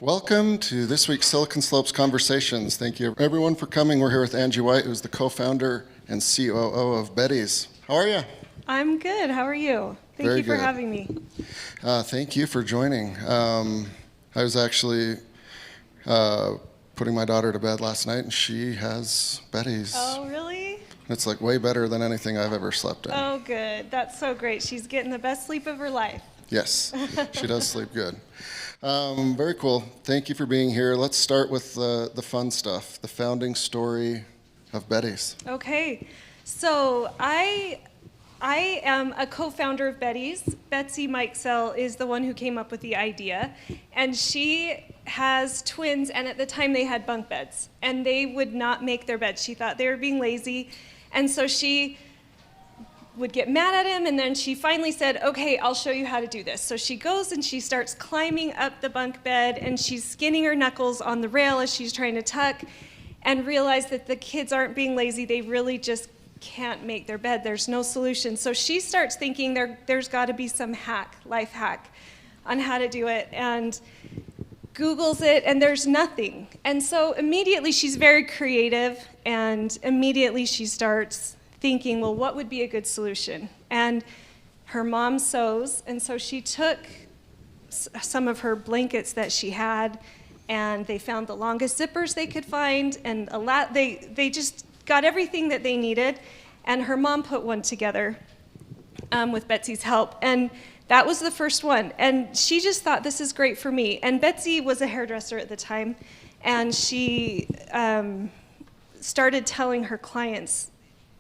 Welcome to this week's Silicon Slopes Conversations. Thank you everyone for coming. We're here with Angie White, who's the co-founder and COO of Beddy's. How are you? I'm good. How are you? Thank you for having me. Thank you for joining. I was actually putting my daughter to bed last night, and she has Beddy's. Oh, really? It's like way better than anything I've ever slept in. Oh, good. That's so great. She's getting the best sleep of her life. Yes, she does sleep good. Very cool. Thank you for being here. Let's start with the fun stuff, the founding story of Beddy's. Okay. So I am a co-founder of Beddy's. Betsy Mikesell is the one who came up with the idea. And she has twins, and at the time they had bunk beds. And they would not make their beds. She thought they were being lazy. And so she would get mad at him, and then she finally said, okay, I'll show you how to do this. So she goes and she starts climbing up the bunk bed, and she's skinning her knuckles on the rail as she's trying to tuck, and realized that the kids aren't being lazy. They really just can't make their bed. There's no solution. So she starts thinking there's got to be some life hack on how to do it, and Googles it, and there's nothing. And so immediately she's very creative, and immediately she starts thinking, well, what would be a good solution? And her mom sews, and so she took some of her blankets that she had, and they found the longest zippers they could find, and they just got everything that they needed, and her mom put one together with Betsy's help, and that was the first one. And she just thought, this is great for me. And Betsy was a hairdresser at the time, and she started telling her clients,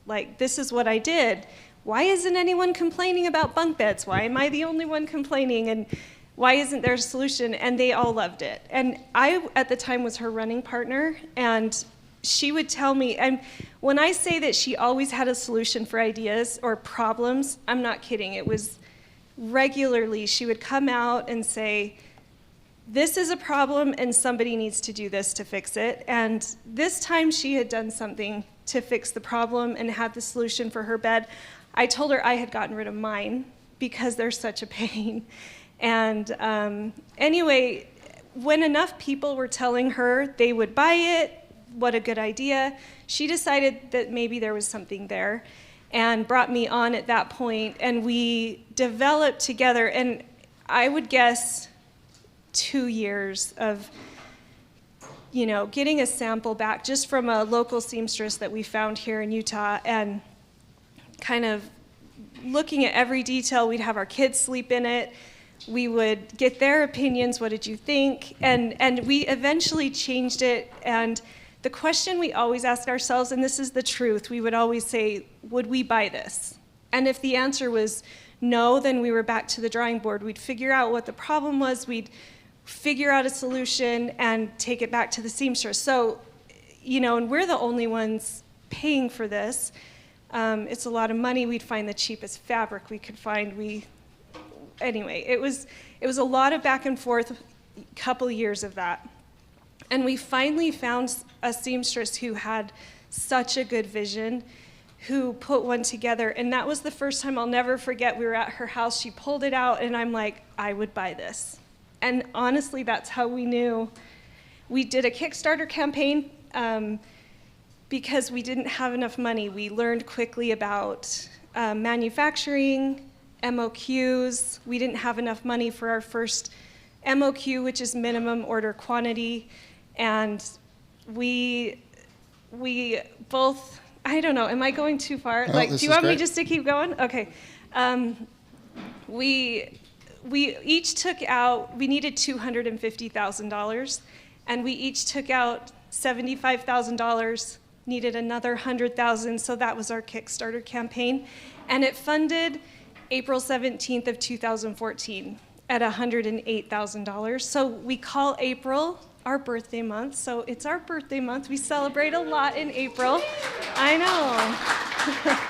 like, this is what I did. Why isn't anyone complaining about bunk beds? Why am I the only one complaining? And why isn't there a solution? And they all loved it. And I, at the time, was her running partner, and she would tell me, and when I say that she always had a solution for ideas or problems, I'm not kidding. It was regularly, she would come out and say, this is a problem and somebody needs to do this to fix it. And this time she had done something to fix the problem and had the solution for her bed. I told her I had gotten rid of mine because they're such a pain. And anyway, when enough people were telling her they would buy it, what a good idea, she decided that maybe there was something there and brought me on at that point, and we developed together, and I would guess 2 years of getting a sample back just from a local seamstress that we found here in Utah, and kind of looking at every detail. We'd have our kids sleep in it. We would get their opinions. What did you think? And we eventually changed it. And the question we always ask ourselves, and this is the truth, we would always say, would we buy this? And if the answer was no, then we were back to the drawing board. We'd figure out what the problem was. We'd figure out a solution and take it back to the seamstress. So, and we're the only ones paying for this. It's a lot of money. We'd find the cheapest fabric we could find. Anyway, it was a lot of back and forth, a couple years of that. And we finally found a seamstress who had such a good vision, who put one together. And that was the first time I'll never forget. We were at her house. She pulled it out, and I'm like, I would buy this. And honestly, that's how we knew. We did a Kickstarter campaign because we didn't have enough money. We learned quickly about manufacturing, MOQs. We didn't have enough money for our first MOQ, which is minimum order quantity. And we both, I don't know, am I going too far? No, do you want me just to keep going? Okay. We each took out, we needed $250,000, and we each took out $75,000, needed another $100,000, so that was our Kickstarter campaign. And it funded April 17th of 2014 at $108,000. So we call April our birthday month, so it's our birthday month. We celebrate a lot in April. I know.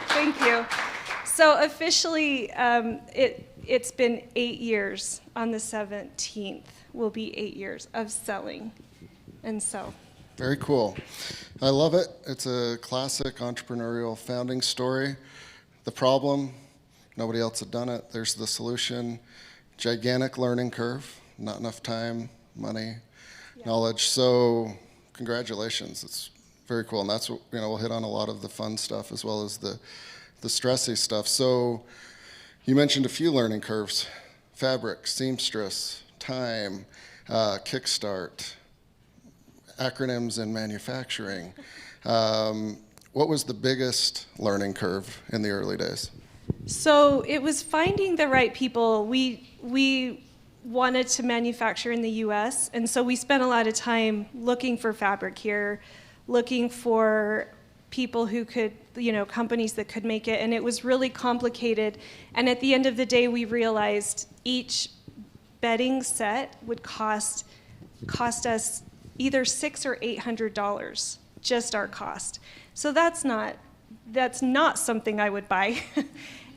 Thank you. So officially, it's been 8 years. On the 17th will be 8 years of selling. And so Very cool. I love it. It's a classic entrepreneurial founding story. The problem, nobody else had done it. There's the solution. Gigantic learning curve, not enough time, money, knowledge. So congratulations. It's very cool. And that's what, we'll hit on a lot of the fun stuff as well as the stressy stuff. So you mentioned a few learning curves: fabric, seamstress, time, kickstart, acronyms in manufacturing. What was the biggest learning curve in the early days? So it was finding the right people. We wanted to manufacture in the U.S., and so we spent a lot of time looking for fabric here, looking for people who could, companies that could make it, and it was really complicated. And at the end of the day, we realized each bedding set would cost us either $600 or $800, just our cost. So that's not something I would buy.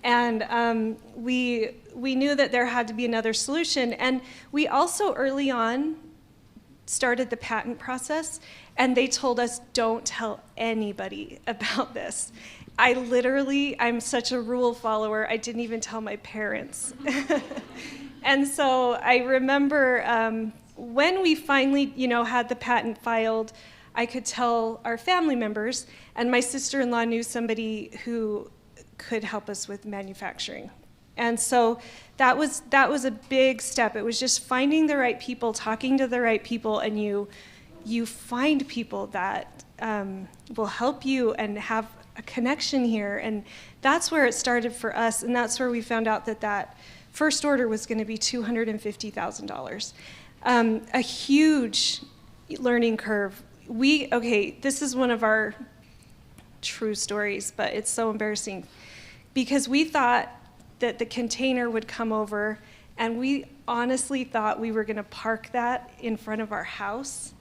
And we knew that there had to be another solution. And we also early on started the patent process, and they told us, don't tell anybody about this. I'm such a rule follower, I didn't even tell my parents. And so I remember when we finally, had the patent filed, I could tell our family members, and my sister-in-law knew somebody who could help us with manufacturing. And so that was a big step. It was just finding the right people, talking to the right people, and you find people that will help you and have a connection here. And that's where it started for us, and that's where we found out that first order was going to be $250,000. A huge learning curve. This is one of our true stories, but it's so embarrassing because we thought that the container would come over, and we honestly thought we were going to park that in front of our house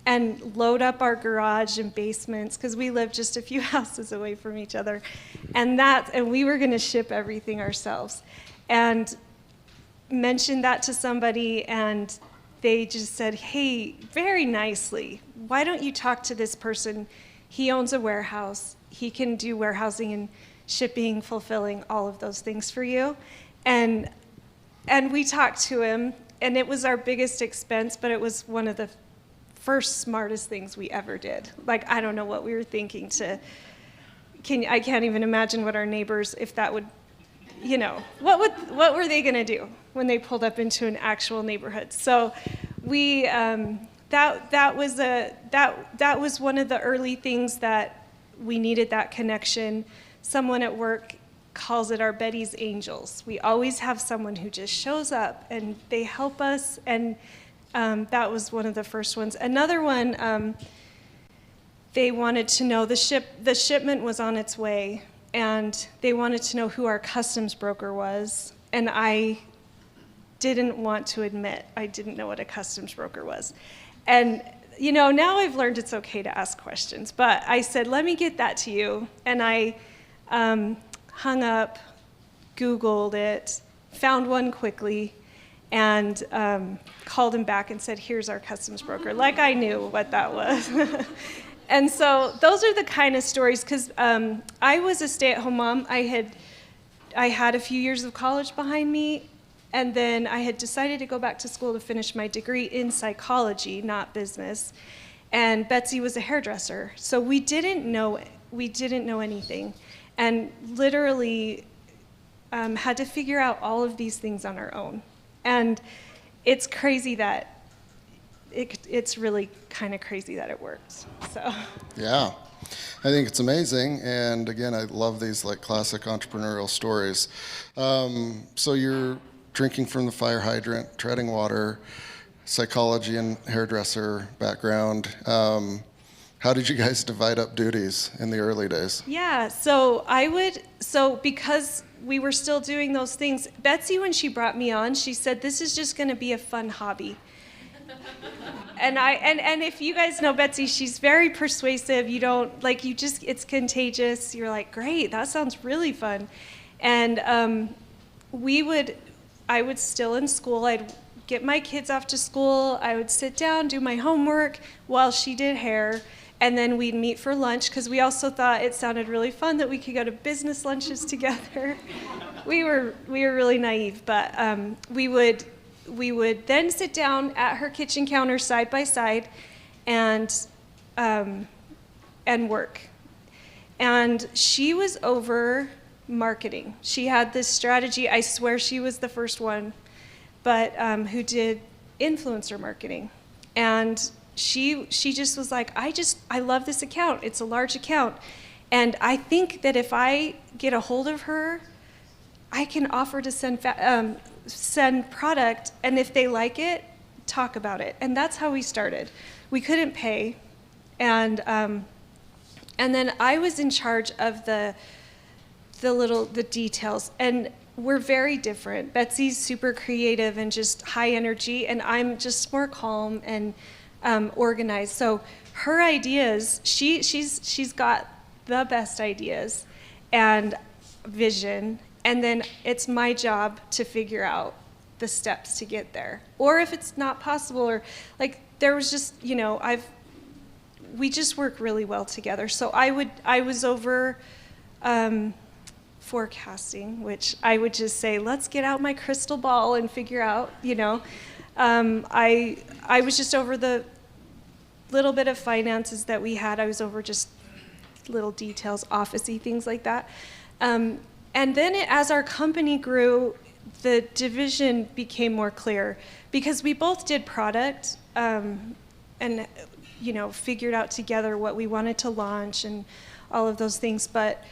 and load up our garage and basements, because we lived just a few houses away from each other, and we were going to ship everything ourselves. And mentioned that to somebody, and they just said, hey, very nicely, why don't you talk to this person? He owns a warehouse. He can do warehousing and shipping, fulfilling, all of those things for you. And we talked to him, and it was our biggest expense, but it was one of the first smartest things we ever did. Like, I don't know what we were thinking I can't even imagine what our neighbors, if that would, what were they gonna do when they pulled up into an actual neighborhood? So we, that was one of the early things that we needed, that connection. Someone at work calls it our Beddy's Angels. We always have someone who just shows up and they help us, and that was one of the first ones. Another one, they wanted to know, the shipment was on its way, and they wanted to know who our customs broker was, and I didn't want to admit I didn't know what a customs broker was. And now I've learned it's okay to ask questions, but I said, let me get that to you. And I hung up, Googled it, found one quickly, and called him back and said, here's our customs broker, like I knew what that was. And so those are the kind of stories, because I was a stay-at-home mom. I had a few years of college behind me, and then I had decided to go back to school to finish my degree in psychology, not business. And Betsy was a hairdresser, so we didn't know anything, and literally had to figure out all of these things on our own. And it's crazy that it's really kind of crazy that it works. So Yeah, I think it's amazing, and again, I love these like classic entrepreneurial stories. So you're drinking from the fire hydrant, treading water, psychology and hairdresser background. How did you guys divide up duties in the early days? Yeah, because we were still doing those things, Betsy, when she brought me on, she said, this is just going to be a fun hobby. And if you guys know Betsy, she's very persuasive. It's contagious. You're like, great, that sounds really fun. And I would still in school, I'd get my kids off to school. I would sit down, do my homework while she did hair, and then we'd meet for lunch because we also thought it sounded really fun that we could go to business lunches together. We were really naive, but we would then sit down at her kitchen counter side by side and work. And she was over marketing. She had this strategy. I swear she was the first one, but who did influencer marketing. And she just was like, I love this account. It's a large account. And I think that if I get a hold of her, I can offer to send product, and if they like it, talk about it. And that's how we started. We couldn't pay, and then I was in charge of the details. And we're very different. Betsy's super creative and just high energy, and I'm just more calm and organized. So her ideas, she's got the best ideas and vision. And then it's my job to figure out the steps to get there. Or if it's not possible, or like there was just, we just work really well together. So I was over forecasting, which I would just say, let's get out my crystal ball and figure out, I was just over the little bit of finances that we had. I was over just little details, office-y things like that. And then as our company grew, the division became more clear because we both did product and figured out together what we wanted to launch and all of those things. But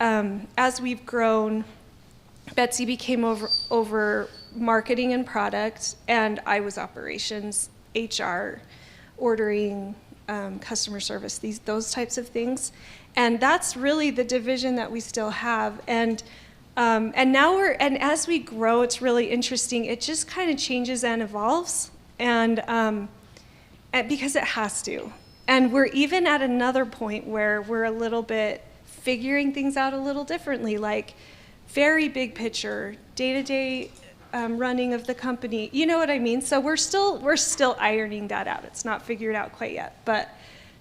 as we've grown, Betsy became over marketing and product, and I was operations, HR, ordering, customer service, those types of things. And that's really the division that we still have. And now as we grow, it's really interesting. It just kind of changes and evolves, and because it has to. And we're even at another point where we're a little bit figuring things out a little differently, like very big picture, day-to-day running of the company. You know what I mean? So we're still ironing that out. It's not figured out quite yet, but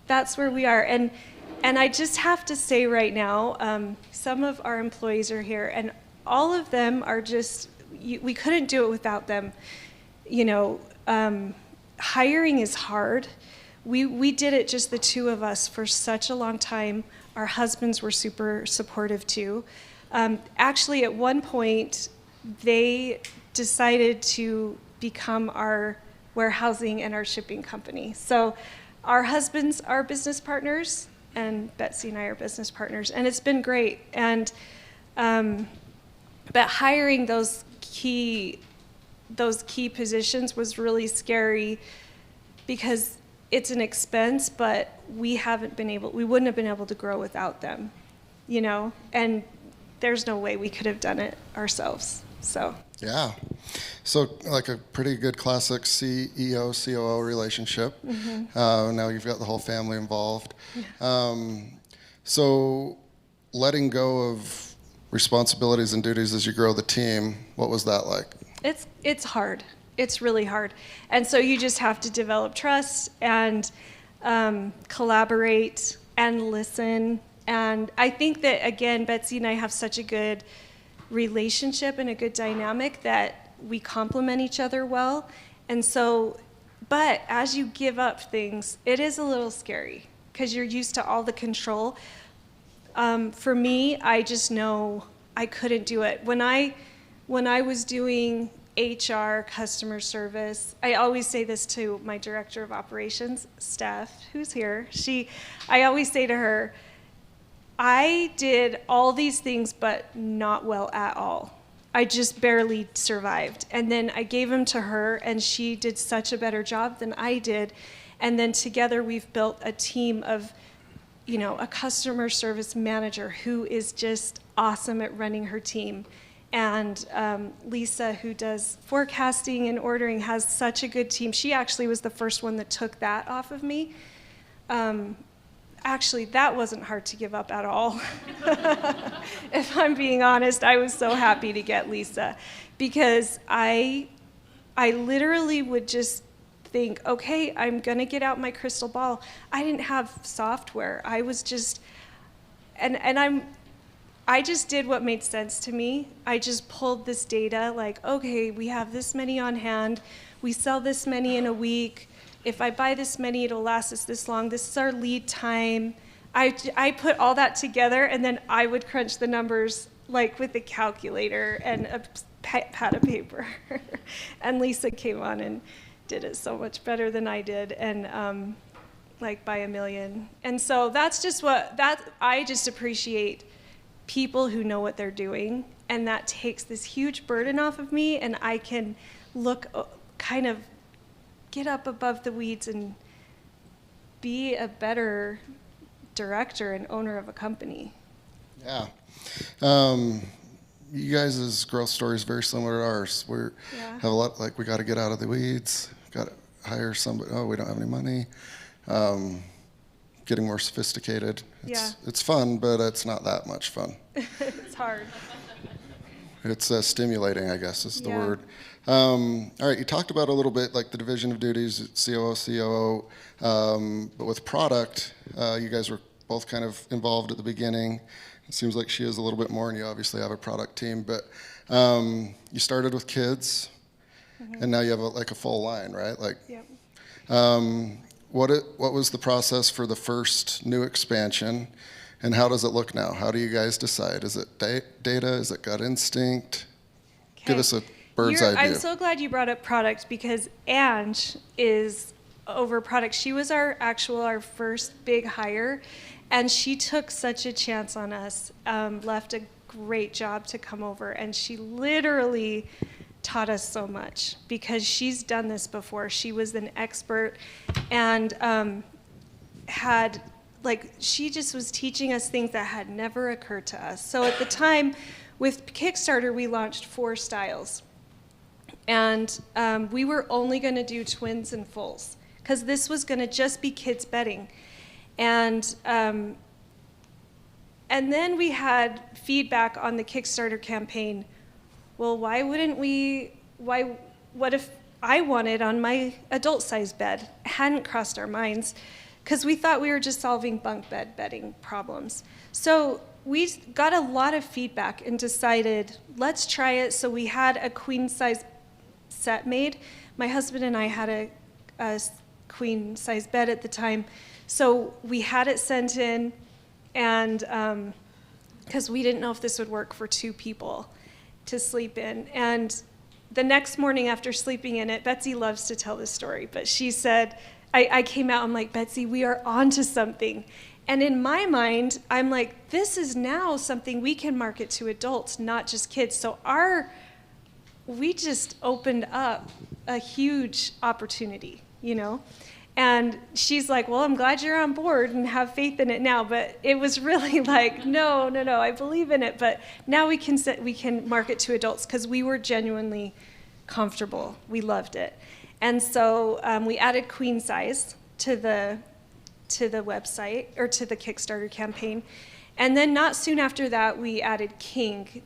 that's where we are. And I just have to say right now, some of our employees are here, and all of them are just, we couldn't do it without them. Hiring is hard. We did it just the two of us for such a long time. Our husbands were super supportive too. Actually, at one point, they decided to become our warehousing and our shipping company. So our husbands are business partners, and Betsy and I are business partners, and it's been great. And but hiring those key positions was really scary because it's an expense, but we wouldn't have been able to grow without them, and there's no way we could have done it ourselves. So yeah, so like a pretty good classic CEO COO relationship. Mm-hmm. Now you've got the whole family involved. Yeah. So letting go of responsibilities and duties as you grow the team, what was that like? It's hard. It's really hard. And so you just have to develop trust and collaborate and listen. And I think that, again, Betsy and I have such a good relationship and a good dynamic that we complement each other well. And so, but as you give up things, it is a little scary because you're used to all the control. For me, I just know I couldn't do it. When I was doing HR, customer service, I always say this to my director of operations, Steph, who's here. I always say to her, I did all these things, but not well at all. I just barely survived. And then I gave them to her, and she did such a better job than I did. And then together we've built a team of, a customer service manager who is just awesome at running her team. And Lisa, who does forecasting and ordering, has such a good team. She actually was the first one that took that off of me. Actually, that wasn't hard to give up at all. If I'm being honest, I was so happy to get Lisa because I I literally would just think, okay, I'm gonna get out my crystal ball. I didn't have software. I was just, I just did what made sense to me. I just pulled this data, like, okay, we have this many on hand. We sell this many in a week. If I buy this many, it'll last us this long. This is our lead time. I put all that together, and then I would crunch the numbers like with a calculator and a pad of paper. And Lisa came on and did it so much better than I did, and like by a million. And so that's just I just appreciate people who know what they're doing, and that takes this huge burden off of me, and I can look, kind of get up above the weeds and be a better director and owner of a company. Yeah. You guys' growth story is very similar to ours. We have a lot, like, we got to get out of the weeds, got to hire somebody, oh, we don't have any money. Getting more sophisticated. It's fun, but it's not that much fun. It's hard. It's stimulating, I guess, is the word. All right, you talked about a little bit like the division of duties, COO, COO, but with product, you guys were both kind of involved at the beginning. It seems like she is a little bit more, and you obviously have a product team, but you started with kids, and now you have a full line, right? Like, what was the process for the first new expansion, and how does it look now? How do you guys decide? Is it data? Is it gut instinct? Give us a bird's eye view. I'm so glad you brought up product, because Ange is over product. She was our first big hire, and she took such a chance on us, left a great job to come over, and she literally taught us so much because she's done this before. She was an expert, and she just was teaching us things that had never occurred to us. So at the time, with Kickstarter, we launched 4 styles, and we were only going to do twins and fulls because this was going to just be kids bedding, and then we had feedback on the Kickstarter campaign. Well, what if I wanted on my adult size bed? It hadn't crossed our minds because we thought we were just solving bunk bed bedding problems. So we got a lot of feedback and decided, let's try it. So we had a queen size set made. My husband and I had a queen size bed at the time. So we had it sent in, and because we didn't know if this would work for 2 people to sleep in. And the next morning after sleeping in it, Betsy loves to tell this story, but she said, I came out, I'm like, Betsy, we are onto something. And in my mind, I'm like, this is now something we can market to adults, not just kids. So we just opened up a huge opportunity, you know? And she's like, well, I'm glad you're on board and have faith in it now. But it was really like, no, I believe in it. But now we can market to adults because we were genuinely comfortable. We loved it. And so we added queen size to the website, or to the Kickstarter campaign. And then not soon after that, we added king,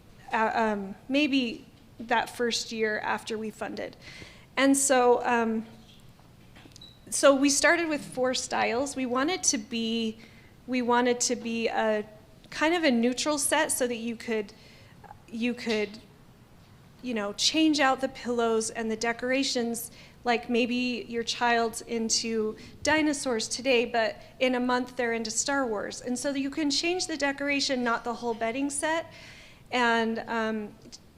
maybe that first year after we funded. And so we started with 4 styles. We wanted to be a kind of a neutral set so that you could change out the pillows and the decorations. Like maybe your child's into dinosaurs today, but in a month they're into Star Wars. And so that you can change the decoration, not the whole bedding set. And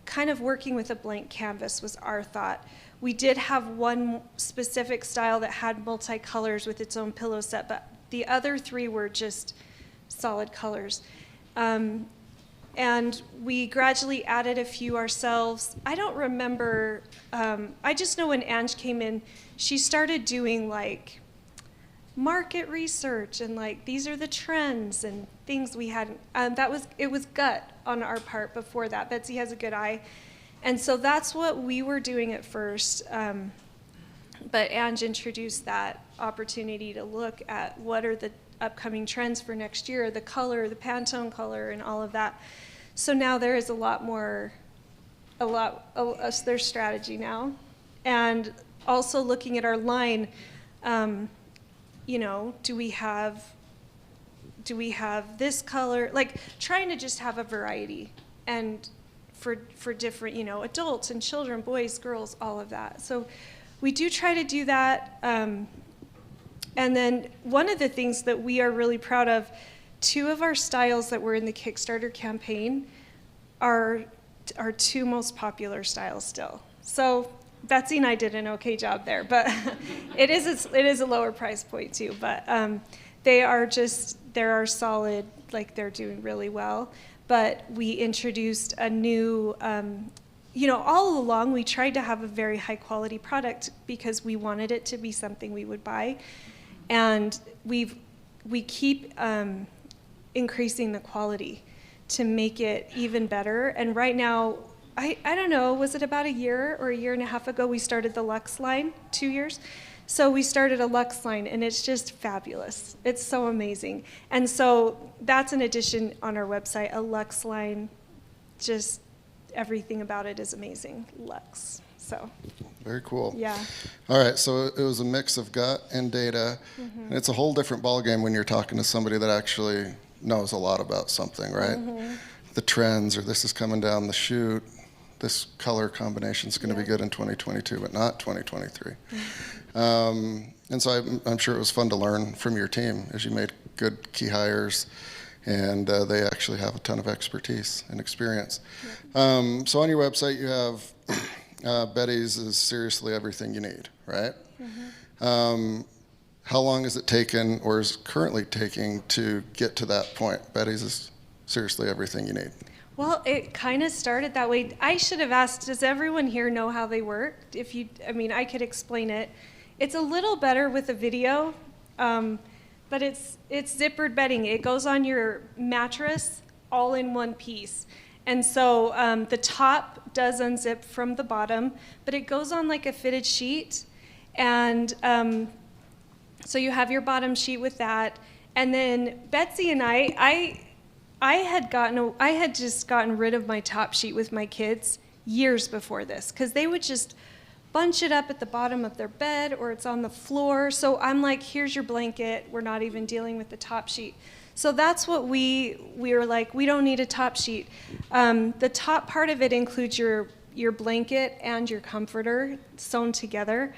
kind of working with a blank canvas was our thought. We did have one specific style that had multicolors with its own pillow set, but the other 3 were just solid colors. And we gradually added a few ourselves. I don't remember, I just know when Ange came in, she started doing like market research and like, these are the trends and things we hadn't, it was gut on our part before that. Betsy has a good eye. And so that's what we were doing at first. But Ange introduced that opportunity to look at what are the upcoming trends for next year, the color, the Pantone color, and all of that. So now there is there's strategy now. And also looking at our line, do we have this color? Like trying to just have a variety, and for different, adults and children, boys, girls, all of that. So we do try to do that. And then one of the things that we are really proud of, 2 of our styles that were in the Kickstarter campaign are our 2 most popular styles still. So Betsy and I did an okay job there, but it is a lower price point too. But they're solid, like they're doing really well. But we introduced a new, all along we tried to have a very high quality product because we wanted it to be something we would buy. And we keep increasing the quality to make it even better. And right now, I don't know, was it about a year or a year and a half ago we started the luxe line, 2 years? So we started a luxe line, and it's just fabulous. It's so amazing. And so that's an addition on our website, a luxe line. Just everything about it is amazing, luxe. So very cool. Yeah. All right, so it was a mix of gut and data. And it's a whole different ballgame when you're talking to somebody that actually knows a lot about something, right? The trends, or this is coming down the chute, this color combination is going to be good in 2022, but not 2023. And so I'm sure it was fun to learn from your team as you made good key hires, and they actually have a ton of expertise and experience. So on your website you have Beddy's is seriously everything you need, right? How long has it taken, or is currently taking, to get to that point? Beddy's is seriously everything you need. Well, it kind of started that way. I should have asked, does everyone here know how they work? I could explain it. It's a little better with a video, but it's zippered bedding. It goes on your mattress all in one piece. And so the top does unzip from the bottom, but it goes on like a fitted sheet. And so you have your bottom sheet with that. And then Betsy and I had just gotten rid of my top sheet with my kids years before this, because they would just bunch it up at the bottom of their bed, or it's on the floor. So I'm like, here's your blanket. We're not even dealing with the top sheet. So that's what we were like, we don't need a top sheet. The top part of it includes your blanket and your comforter sewn together.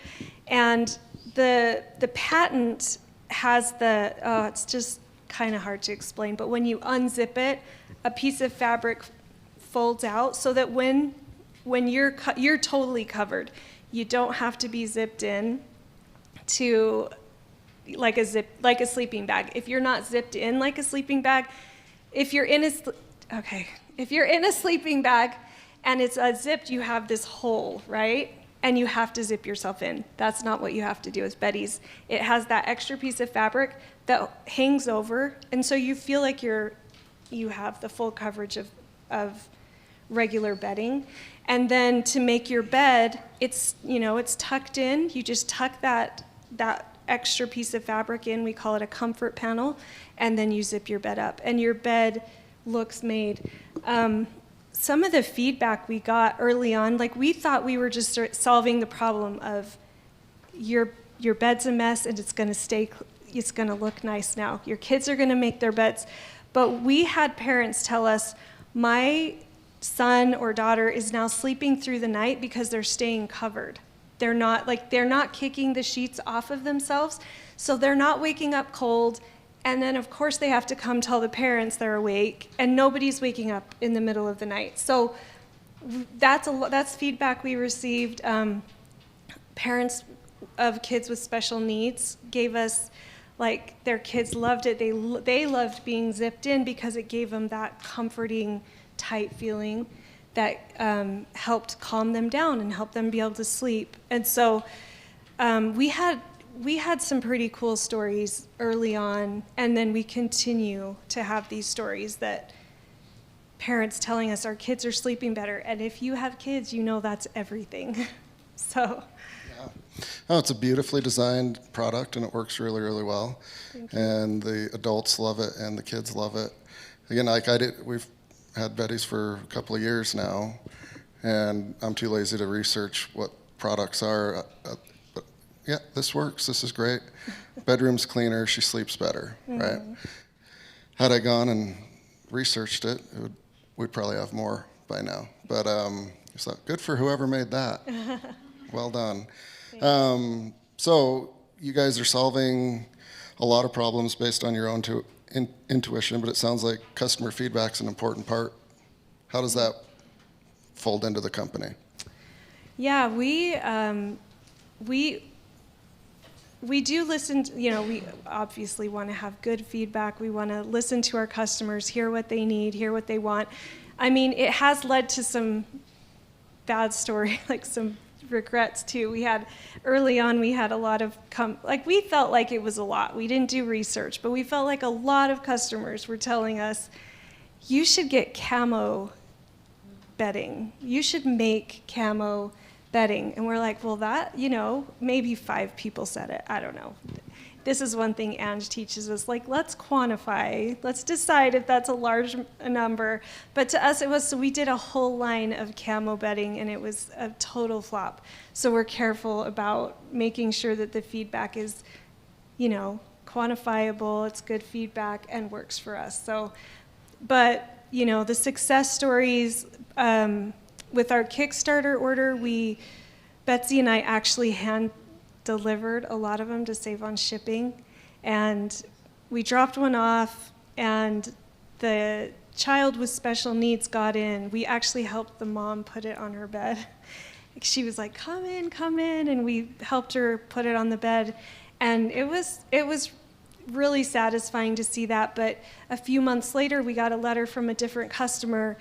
And the patent has it's just kind of hard to explain, but when you unzip it, a piece of fabric folds out so that when you're totally covered. You don't have to be zipped in to like a sleeping bag. If you're not zipped in like a sleeping bag, if you're in a sleeping bag and it's unzipped, you have this hole, right? And you have to zip yourself in. That's not what you have to do with Beddy's. It has that extra piece of fabric that hangs over, and so you feel like you have the full coverage of regular bedding. And then to make your bed, it's tucked in. You just tuck that extra piece of fabric in. We call it a comfort panel, and then you zip your bed up, and your bed looks made. Some of the feedback we got early on, like we thought we were just solving the problem of your bed's a mess and it's going to look nice now. Your kids are going to make their beds. But we had parents tell us, my son or daughter is now sleeping through the night because they're staying covered. They're not kicking the sheets off of themselves, so they're not waking up cold. And then, of course, they have to come tell the parents they're awake, and nobody's waking up in the middle of the night. So that's feedback we received. Parents of kids with special needs gave us, like, their kids loved it. They loved being zipped in because it gave them that comforting, tight feeling that helped calm them down and help them be able to sleep. And so we had some pretty cool stories early on, and then we continue to have these stories that parents telling us our kids are sleeping better. And if you have kids, you know that's everything. So. Yeah. Oh, it's a beautifully designed product, and it works really, really well. Thank you. And the adults love it, and the kids love it. Again, we've had Beddy's for a couple of years now, and I'm too lazy to research what products are. But yeah, this works. This is great. Bedroom's cleaner. She sleeps better, right? Had I gone and researched it, we'd probably have more by now. But so good for whoever made that. Well done. So you guys are solving a lot of problems based on your own intuition, but it sounds like customer feedback's an important part. How does that fold into the company? Yeah, we do listen to, we obviously want to have good feedback. We want to listen to our customers, hear what they need, hear what they want. I mean, it has led to some bad story, like some regrets too. Early on, we had a lot of, we felt like it was a lot. We didn't do research, but we felt like a lot of customers were telling us, you should get camo bedding. You should make camo bedding. And we're like, well, that, maybe 5 people said it. I don't know. This is one thing Ange teaches us, let's quantify. Let's decide if that's a large number. But to us, it was, so we did a whole line of camo bedding, and it was a total flop. So we're careful about making sure that the feedback is, quantifiable, it's good feedback, and works for us. So, but, the success stories, with our Kickstarter order, Betsy and I actually hand-delivered a lot of them to save on shipping. And we dropped one off, and the child with special needs got in. We actually helped the mom put it on her bed. She was like, come in, and we helped her put it on the bed. And it was really satisfying to see that. But a few months later, we got a letter from a different customer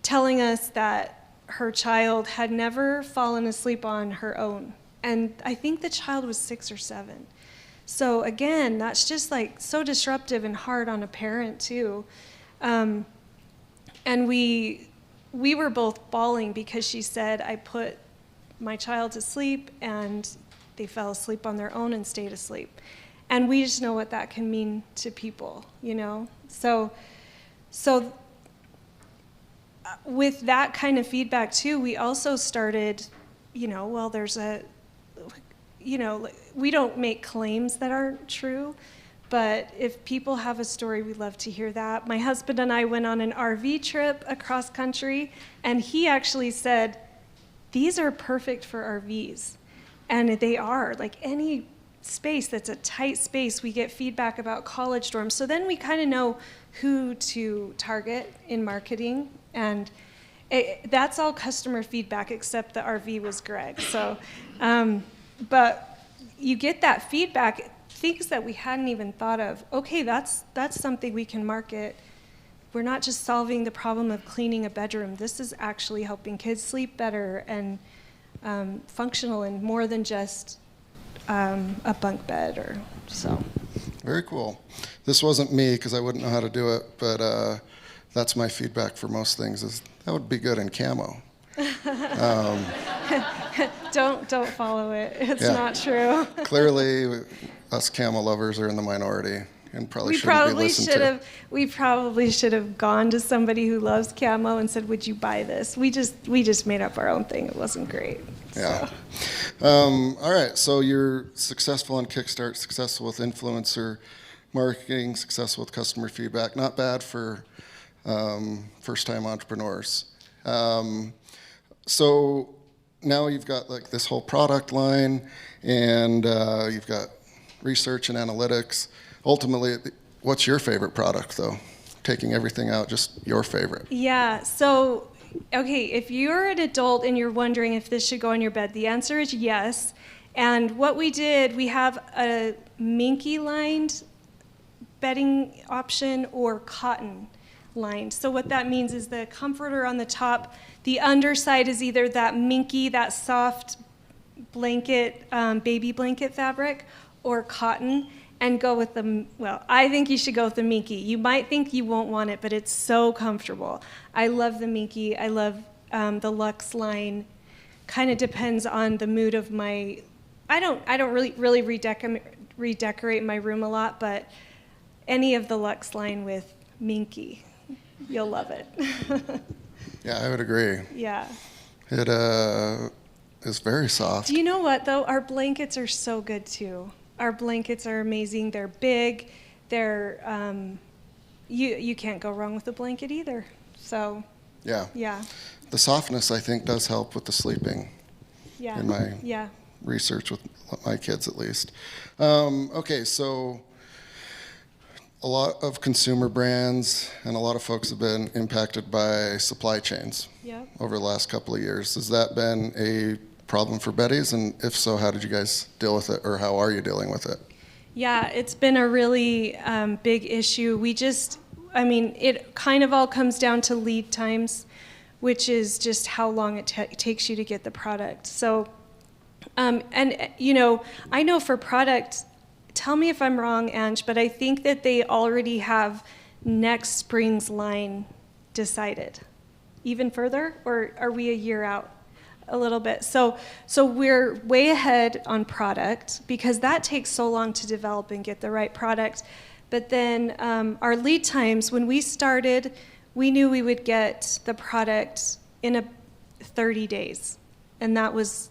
telling us that her child had never fallen asleep on her own. And I think the child was 6 or 7. So again, that's just so disruptive and hard on a parent too. And we were both bawling because she said, I put my child to sleep and they fell asleep on their own and stayed asleep. And we just know what that can mean to people, So with that kind of feedback too, we also started, we don't make claims that aren't true, but if people have a story, we'd love to hear that. My husband and I went on an RV trip across country, and he actually said, these are perfect for RVs. And they are, any space that's a tight space, we get feedback about college dorms. So then we kind of know who to target in marketing. And that's all customer feedback, except the RV was Greg. So, but you get that feedback, things that we hadn't even thought of. Okay, that's something we can market. We're not just solving the problem of cleaning a bedroom. This is actually helping kids sleep better and functional and more than just a bunk bed or so. Very cool. This wasn't me because I wouldn't know how to do it, but that's my feedback for most things is that would be good in camo. Don't follow it. It's not true. Clearly, us camo lovers are in the minority and probably shouldn't be listened to. We probably should have gone to somebody who loves camo and said, would you buy this? We just made up our own thing. It wasn't great. Yeah. So. All right. So you're successful on Kickstarter, successful with influencer marketing, successful with customer feedback. Not bad for first-time entrepreneurs. So now you've got this whole product line, and you've got research and analytics. Ultimately, what's your favorite product, though? Taking everything out, just your favorite. Yeah. So, okay, if you're an adult and you're wondering if this should go on your bed, the answer is yes. And what we did, we have a Minky lined bedding option or cotton lined. So what that means is the comforter on the top, the underside is either that Minky, that soft blanket, baby blanket fabric, or cotton, and go with I think you should go with the Minky. You might think you won't want it, but it's so comfortable. I love the Minky. I love the luxe line. Kind of depends on the mood of my, I don't really redecorate my room a lot, but any of the luxe line with Minky, you'll love it. Yeah, I would agree. Yeah. It is very soft. Do you know what, though? Our blankets are so good, too. Our blankets are amazing. They're big. They're, you can't go wrong with a blanket either. So, Yeah. yeah. The softness, I think, does help with the sleeping. Yeah. In my research with my kids, at least. Okay, so a lot of consumer brands and a lot of folks have been impacted by supply chains over the last couple of years. Has that been a problem for Beddy's? And if so, how did you guys deal with it, or how are you dealing with it? Yeah, it's been a really big issue. It kind of all comes down to lead times, which is just how long it takes you to get the product. So, I know for product, tell me if I'm wrong, Ange, but I think that they already have next spring's line decided. Even further, or are we a year out? A little bit. So we're way ahead on product because that takes so long to develop and get the right product. But then our lead times, when we started, we knew we would get the product in 30 days. And that was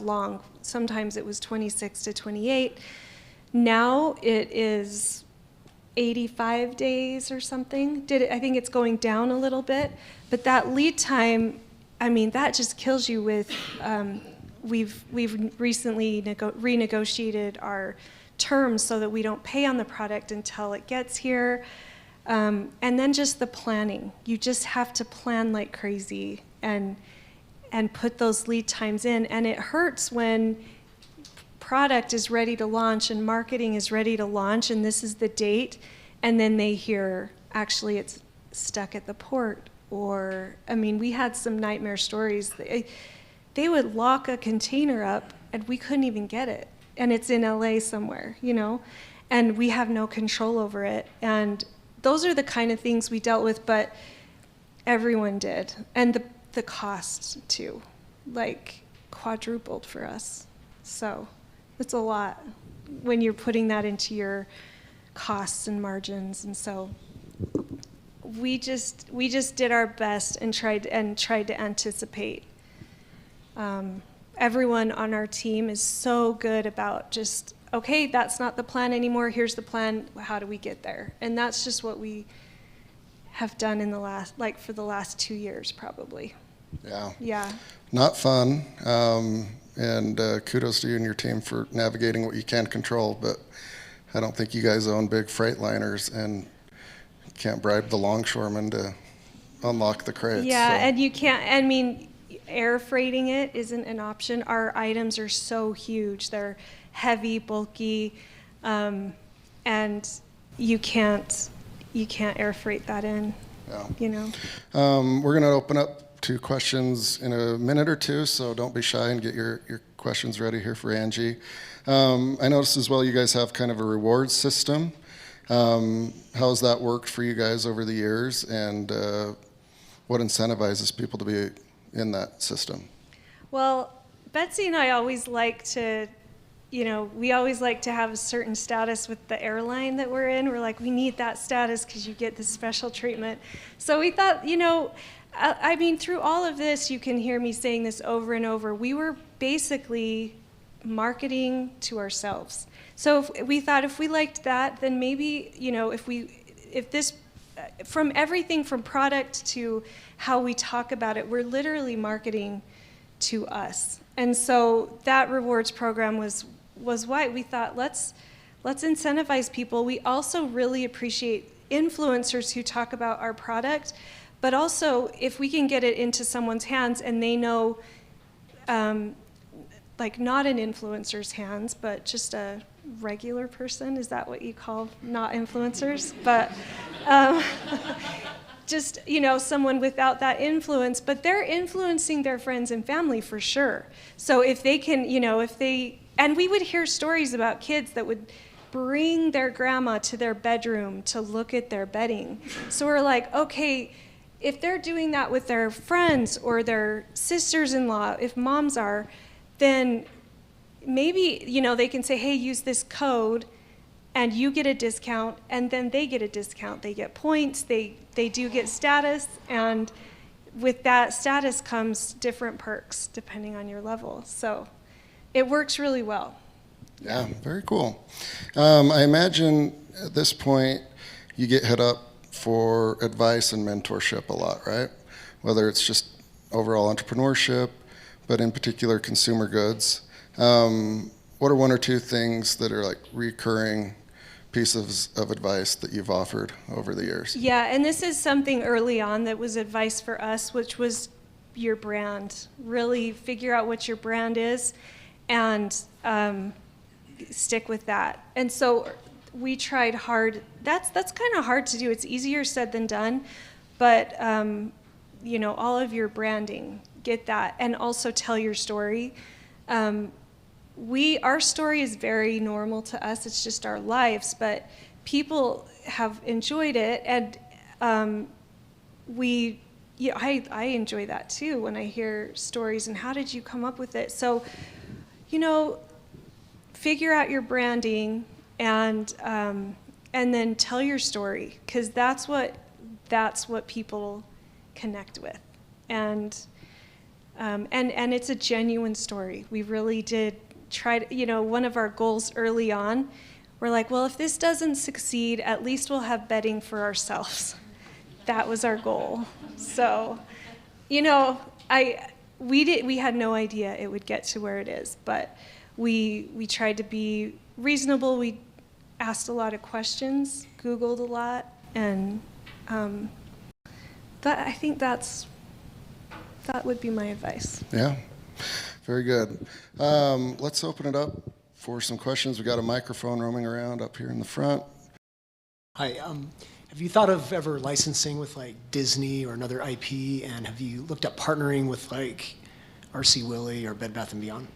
long. Sometimes it was 26 to 28. Now it is 85 days or something. I think it's going down a little bit. But that lead time, that just kills you with, we've recently renegotiated our terms so that we don't pay on the product until it gets here. And then just the planning. You just have to plan like crazy and put those lead times in. And it hurts when product is ready to launch and marketing is ready to launch and this is the date, and then they hear, actually it's stuck at the port. Or, we had some nightmare stories. They would lock a container up and we couldn't even get it. And it's in LA somewhere, and we have no control over it. And those are the kind of things we dealt with, but everyone did. And the cost too, like quadrupled for us. So it's a lot when you're putting that into your costs and margins. And so we just did our best and tried to anticipate. Everyone on our team is so good about just, okay, that's not the plan anymore. Here's the plan. How do we get there? And that's just what we have done for the last 2 years, probably. Yeah. Yeah. Not fun. And kudos to you and your team for navigating what you can't control. But I don't think you guys own big freight liners and can't bribe the longshoremen to unlock the crates. Yeah, so. And you can't, air freighting it isn't an option. Our items are so huge. They're heavy, bulky, and you can't air freight that in, We're going to open up to questions in a minute or two, so don't be shy and get your questions ready here for Angie. I noticed as well you guys have kind of a rewards system. How's that worked for you guys over the years, and what incentivizes people to be in that system? Well, Betsy and I always like to, we always like to have a certain status with the airline that we're in. We're like, we need that status because you get this special treatment. So we thought, through all of this, you can hear me saying this over and over. We were basically marketing to ourselves. So we thought if we liked that, then maybe, from everything from product to how we talk about it, we're literally marketing to us. And so that rewards program was why we thought, let's incentivize people. We also really appreciate influencers who talk about our product, but also if we can get it into someone's hands and they know, not an influencer's hands, but just a regular person. Is that what you call not influencers? But just, someone without that influence, but they're influencing their friends and family for sure. So if they can, and we would hear stories about kids that would bring their grandma to their bedroom to look at their bedding. So we're like, okay, if they're doing that with their friends or their sisters-in-law, if moms are, then maybe, they can say, hey, use this code and you get a discount, and then they get a discount. They get points, they do get status, and with that status comes different perks depending on your level. So it works really well. Yeah, very cool. I imagine at this point you get hit up for advice and mentorship a lot, right? Whether it's just overall entrepreneurship, but in particular consumer goods. What are one or two things that are like recurring pieces of advice that you've offered over the years? Yeah, and this is something early on that was advice for us, which was your brand. Really figure out what your brand is and stick with that. And so we tried hard. That's kind of hard to do. It's easier said than done, but all of your branding, get that, and also tell your story. Our story is very normal to us. It's just our lives, but people have enjoyed it, and I enjoy that too when I hear stories and how did you come up with it. So, figure out your branding and then tell your story, because that's what people connect with, and it's a genuine story. We really did try to, one of our goals early on, we're like, well, if this doesn't succeed, at least we'll have bedding for ourselves. That was our goal. So, we had no idea it would get to where it is, but we tried to be reasonable. We asked a lot of questions, Googled a lot, and I think that would be my advice. Yeah, very good. Let's open it up for some questions. We got a microphone roaming around up here in the front. Hi, have you thought of ever licensing with like Disney or another IP, and have you looked at partnering with like RC Willey or Bed Bath & Beyond?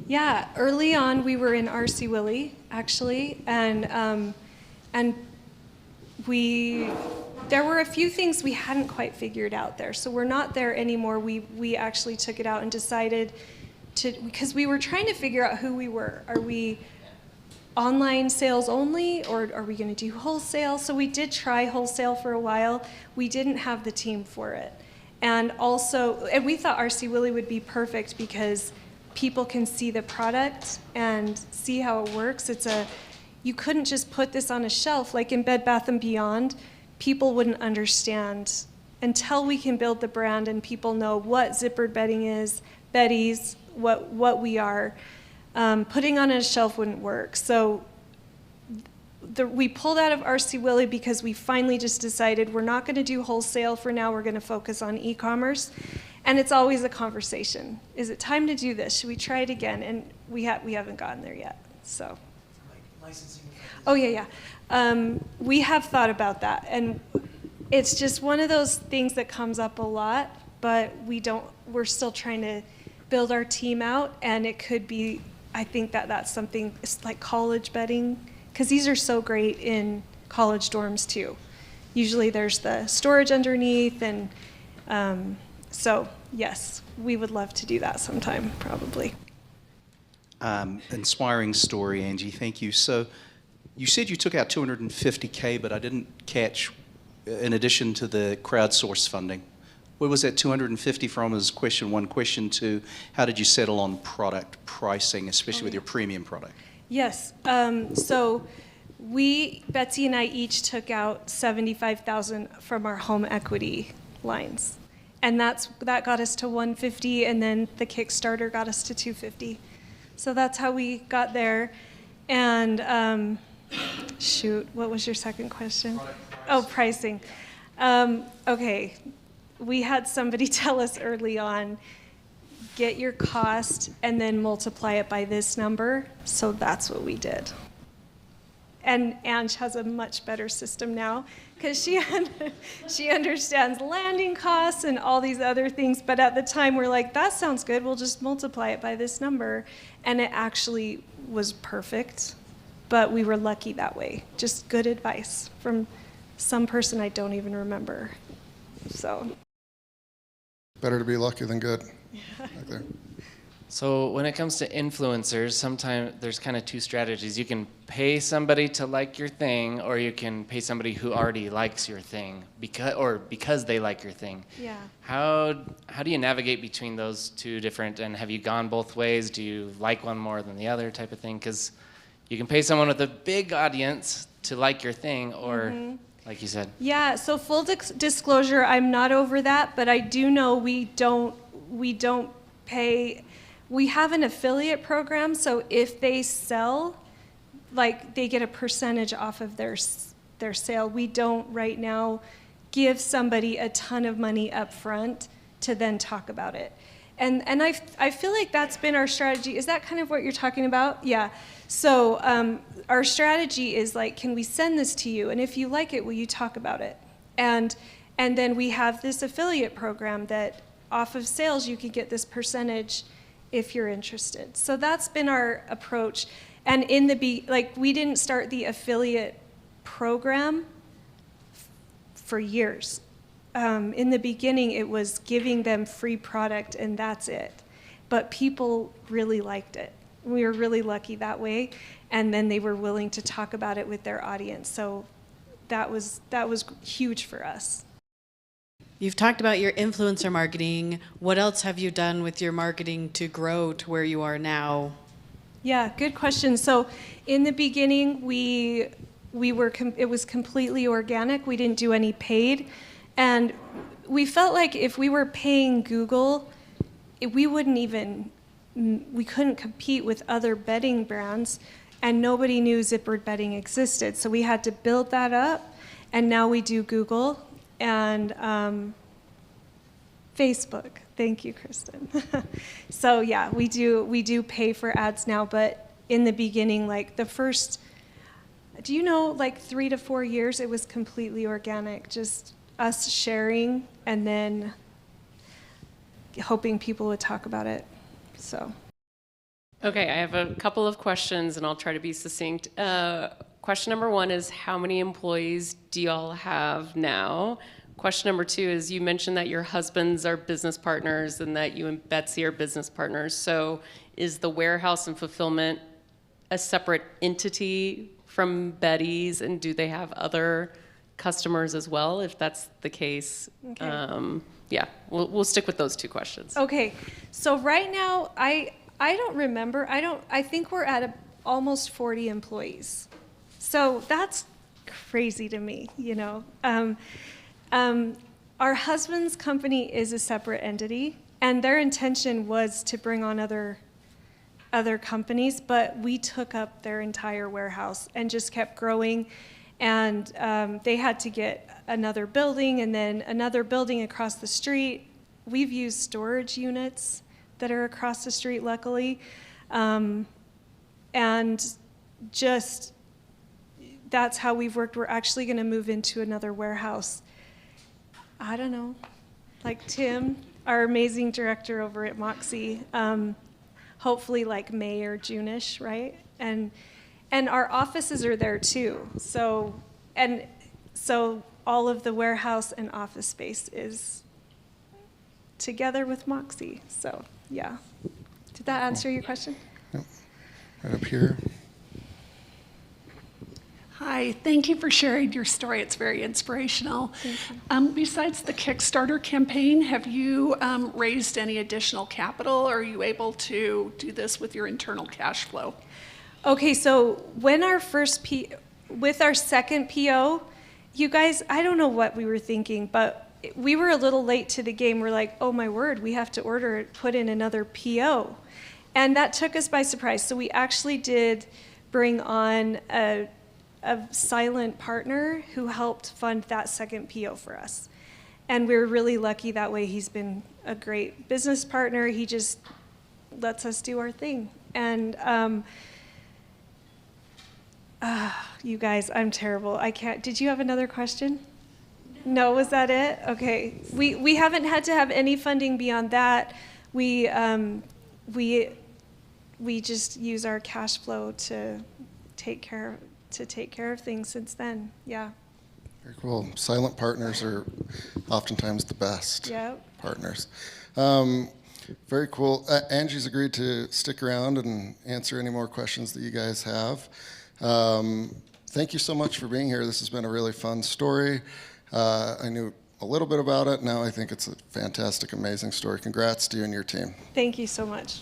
Yeah, early on we were in RC Willey, actually, and there were a few things we hadn't quite figured out there, so we're not there anymore. We actually took it out and decided because we were trying to figure out who we were. Are we online sales only, or are we going to do wholesale? So we did try wholesale for a while. We didn't have the team for it. And we thought RC Willey would be perfect because people can see the product and see how it works. You couldn't just put this on a shelf like in Bed Bath & Beyond. People wouldn't understand until we can build the brand and people know what zippered bedding is, Beddy's, what we are. Putting on a shelf wouldn't work. So we pulled out of RC Willey because we finally just decided we're not going to do wholesale for now. We're going to focus on e-commerce. And it's always a conversation. Is it time to do this? Should we try it again? And we haven't gotten there yet. So. Like licensing. Oh, yeah. We have thought about that. And it's just one of those things that comes up a lot, but we're still trying to build our team out. And it could be, I think that's something, it's like college bedding, because these are so great in college dorms too. Usually there's the storage underneath, and so yes, we would love to do that sometime, probably. Inspiring story, Angie. Thank you. So you said you took out $250K, but I didn't catch, in addition to the crowdsource funding. Where was that $250 from is question one. Question two, how did you settle on product pricing, especially with your premium product? Yes. So Betsy and I each took out $75,000 from our home equity lines. And that got us to $150, and then the Kickstarter got us to $250. So that's how we got there. And what was your second question? Pricing. Okay. We had somebody tell us early on, get your cost and then multiply it by this number. So that's what we did. And Ange has a much better system now because she understands landing costs and all these other things. But at the time, we're like, that sounds good. We'll just multiply it by this number. And it actually was perfect. But we were lucky that way. Just good advice from some person I don't even remember. So. Better to be lucky than good. Yeah. Right there. So when it comes to influencers, sometimes there's kind of two strategies. You can pay somebody to like your thing, or you can pay somebody who already likes your thing because they like your thing. Yeah. How do you navigate between those two different, and have you gone both ways? Do you like one more than the other type of thing? Because you can pay someone with a big audience to like your thing, or like you said. Yeah, so full disclosure, I'm not over that, but I do know we don't pay. We have an affiliate program, so if they sell, like, they get a percentage off of their sale. We don't right now give somebody a ton of money up front to then talk about it. And I feel like that's been our strategy. Is that kind of what you're talking about? Yeah. So our strategy is like, can we send this to you? And if you like it, will you talk about it? And then we have this affiliate program that off of sales, you can get this percentage if you're interested. So that's been our approach. And we didn't start the affiliate program for years. In the beginning, it was giving them free product and that's it. But people really liked it. We were really lucky that way. And then they were willing to talk about it with their audience. So that was huge for us. You've talked about your influencer marketing. What else have you done with your marketing to grow to where you are now? Yeah, good question. So in the beginning, it was completely organic. We didn't do any paid. And we felt like if we were paying Google, we couldn't compete with other bedding brands, and nobody knew Zippered Bedding existed. So we had to build that up, and now we do Google and Facebook. Thank you, Kristen. So yeah, we do pay for ads now, but in the beginning, like the first, 3 to 4 years, it was completely organic, just us sharing and then hoping people would talk about it. So. Okay, I have a couple of questions and I'll try to be succinct. Question number 1 is, how many employees do y'all have now? Question number 2 is, you mentioned that your husbands are business partners and that you and Betsy are business partners. So is the warehouse and fulfillment a separate entity from Beddy's, and do they have other customers as well? If that's the case, Okay. Yeah, we'll stick with those 2 questions. Okay, so right now, I don't remember. I think we're at almost 40 employees. So that's crazy to me, you know. Our husband's company is a separate entity, and their intention was to bring on other companies, but we took up their entire warehouse and just kept growing. And they had to get another building and then another building across the street. We've used storage units that are across the street, luckily. And just, that's how we've worked. We're actually gonna move into another warehouse. I don't know, like Tim, our amazing director over at Moxie, hopefully like May or June-ish, right? And our offices are there too. So all of the warehouse and office space is together with Moxie. So yeah. Did that answer your question? Yep. Right up here. Hi, thank you for sharing your story. It's very inspirational. Besides the Kickstarter campaign, have you raised any additional capital? Or are you able to do this with your internal cash flow? Okay, so when with our second PO, you guys, I don't know what we were thinking, but we were a little late to the game. We're like, oh my word, we have to put in another PO. And that took us by surprise. So we actually did bring on a silent partner who helped fund that second PO for us. And we were really lucky that way. He's been a great business partner. He just lets us do our thing. And you guys, I'm terrible. I can't. Did you have another question? No, was that it? Okay. We haven't had to have any funding beyond that. We just use our cash flow to take care of things since then. Yeah. Very cool. Silent partners are oftentimes the best Yep. partners. Very cool. Angie's agreed to stick around and answer any more questions that you guys have. Thank you so much for being here. This has been a really fun story. I knew a little bit about it. Now I think it's a fantastic, amazing story. Congrats to you and your team. Thank you so much.